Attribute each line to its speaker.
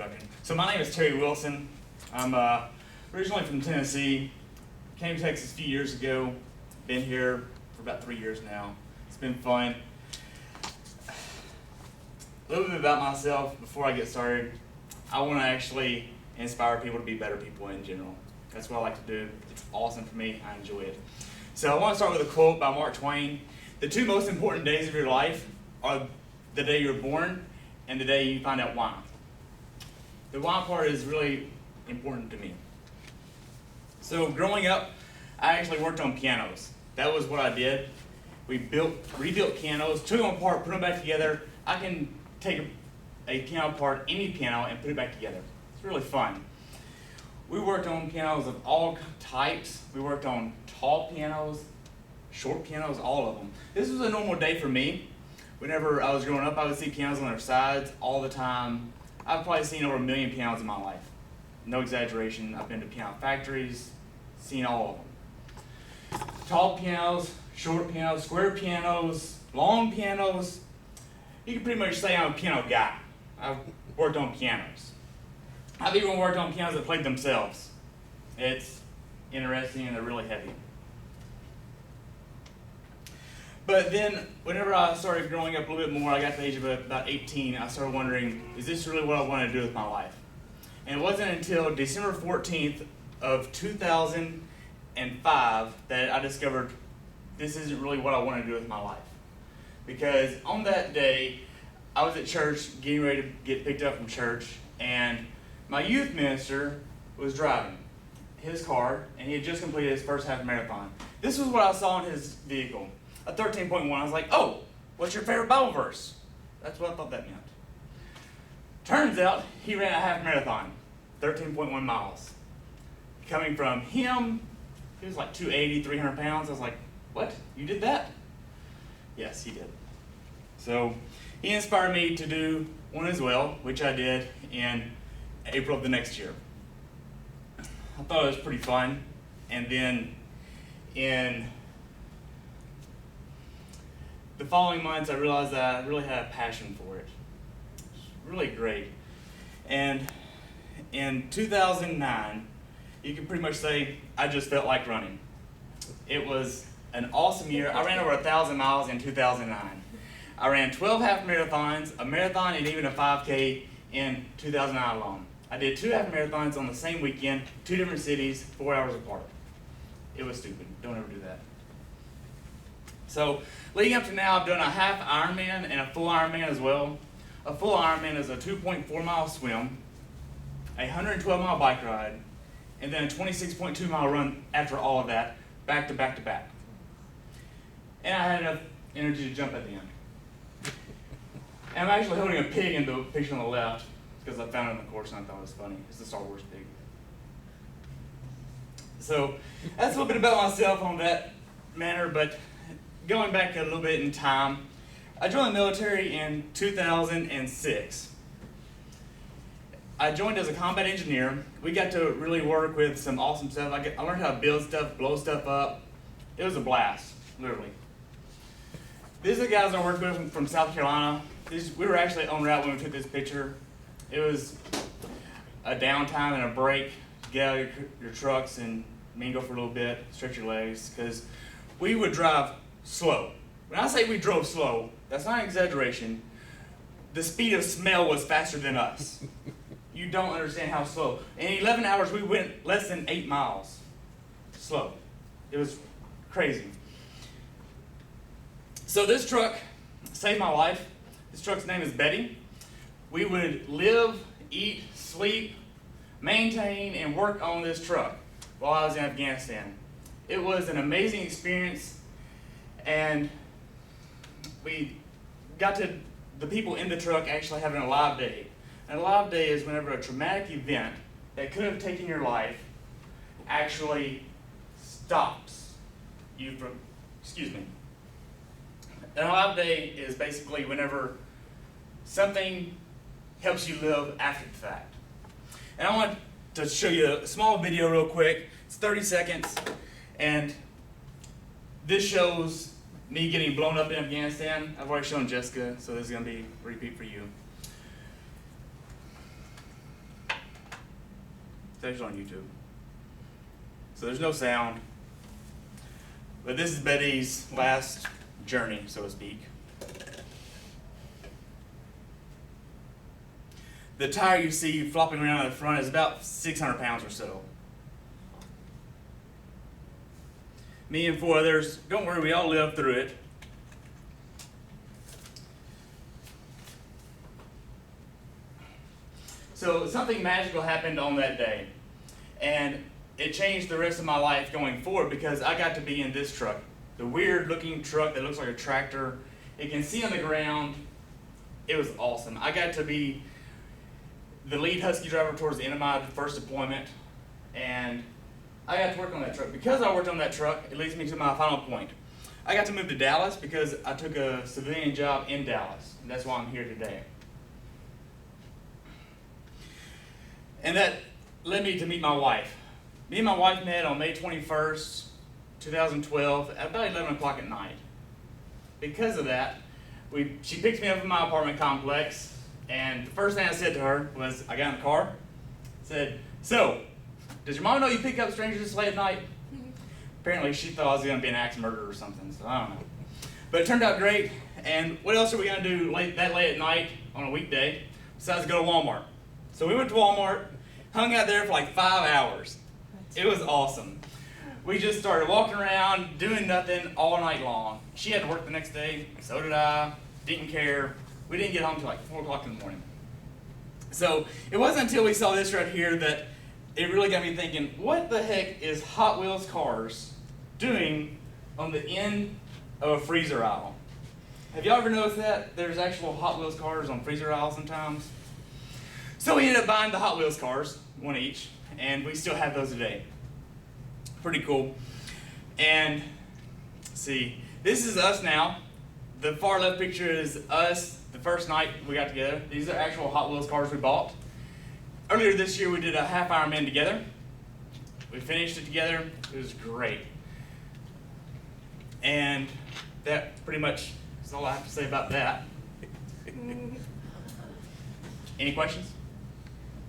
Speaker 1: introduction. So my name is Terry Wilson. I'm originally from Tennessee. Came to Texas a few years ago. Been here for about 3 years now. It's been fun. A little bit about myself before I get started. I want to actually inspire people to be better people in general. That's what I like to do. It's awesome for me. I enjoy it. So I want to start with a quote by Mark Twain. The two most important days of your life are the day you're born and the day you find out why. The why part is really important to me. So growing up, I actually worked on pianos. That was what I did. We rebuilt pianos, took them apart, put them back together. I can take a piano apart, any piano, and put it back together. It's really fun. We worked on pianos of all types. We worked on tall pianos, short pianos, all of them. This was a normal day for me. Whenever I was growing up, I would see pianos on their sides all the time. I've probably seen over 1 million pianos in my life. No exaggeration. I've been to piano factories, seen all of them. Tall pianos, short pianos, square pianos, long pianos. You can pretty much say I'm a piano guy. I've worked on pianos. I've even worked on pianos that played themselves. It's interesting and they're really heavy. But then, whenever I started growing up a little bit more, I got to the age of about 18, I started wondering, is this really what I want to do with my life? And it wasn't until December 14th of 2005 that I discovered this isn't really what I want to do with my life. Because on that day, I was at church, getting ready to get picked up from church, and my youth minister was driving his car, and he had just completed his first half marathon. This was what I saw in his vehicle. A 13.1. I was like, oh, what's your favorite Bible verse? That's what I thought that meant. Turns out he ran a half marathon, 13.1 miles. Coming from him, he was like 280, 300 pounds. I was like, what? You did that? Yes, he did. So he inspired me to do one as well, which I did in April of the next year. I thought it was pretty fun. And then in the following months, I realized that I really had a passion for it. It's really great. And in 2009, you can pretty much say I just felt like running. It was an awesome year. I ran over 1,000 miles in 2009. I ran 12 half marathons, a marathon, and even a 5K in 2009 alone. I did 2 half marathons on the same weekend, 2 different cities, 4 hours apart. It was stupid. Don't ever do that. So, leading up to now, I've done a half Ironman and a full Ironman as well. A full Ironman is a 2.4 mile swim, a 112 mile bike ride, and then a 26.2 mile run after all of that, back to back to back. And I had enough energy to jump at the end. And I'm actually holding a pig in the picture on the left because I found it in the course and I thought it was funny. It's the Star Wars pig. So that's a little bit about myself on that manner, but going back a little bit in time, I joined the military in 2006. I joined as a combat engineer. We got to really work with some awesome stuff. I learned how to build stuff, blow stuff up. It was a blast, literally. These are the guys I worked with from South Carolina. We were actually en route when we took this picture. It was a downtime and a break. Get out of your trucks and mingle for a little bit, stretch your legs, because we would drive slow. When I say we drove slow, that's not an exaggeration. The speed of smell was faster than us. You don't understand how slow. In 11 hours, we went less than 8 miles. Slow. It was crazy. So this truck saved my life. This truck's name is Betty. We would live, eat, sleep, maintain, and work on this truck while I was in Afghanistan. It was an amazing experience, and we got to the people in the truck actually having a live day. And a live day is whenever a traumatic event that could have taken your life actually stops you from, And a live day is basically whenever something helps you live after the fact. And I want to show you a small video real quick. It's 30 seconds, and this shows me getting blown up in Afghanistan. I've already shown Jessica, so this is going to be a repeat for you. It's on YouTube. So there's no sound. But this is Betty's last journey, so to speak. The tire you see flopping around in the front is about 600 pounds or so. Me and 4 others, don't worry, we all lived through it. So something magical happened on that day, and it changed the rest of my life going forward because I got to be in this truck, the weird looking truck that looks like a tractor. It can see on the ground. It was awesome. I got to be the lead Husky driver towards the end of my first deployment, and I got to work on that truck. Because I worked on that truck, it leads me to my final point. I got to move to Dallas because I took a civilian job in Dallas, and that's why I'm here today. And that led me to meet my wife. Me and my wife met on May 21st, 2012, at about 11 o'clock at night. Because of that, she picked me up in my apartment complex, and the first thing I said to her was, I got in the car, said, "So, does your mom know you pick up strangers this late at night?" Apparently she thought I was going to be an axe murderer or something, so I don't know. But it turned out great, and what else are we going to do that late at night on a weekday besides go to Walmart? So we went to Walmart, hung out there for like 5 hours. It was awesome. We just started walking around, doing nothing all night long. She had to work the next day, so did I, didn't care. We didn't get home until like 4 o'clock in the morning. So it wasn't until we saw this right here that it really got me thinking, what the heck is Hot Wheels cars doing on the end of a freezer aisle? Have y'all ever noticed that? There's actual Hot Wheels cars on freezer aisles sometimes. So we ended up buying the Hot Wheels cars, one each, and we still have those today. Pretty cool. And see, this is us now. The far left picture is us the first night we got together. These are actual Hot Wheels cars we bought. Earlier this year we did a half Ironman together. We finished it together. It was great. And that pretty much is all I have to say about that. Any questions?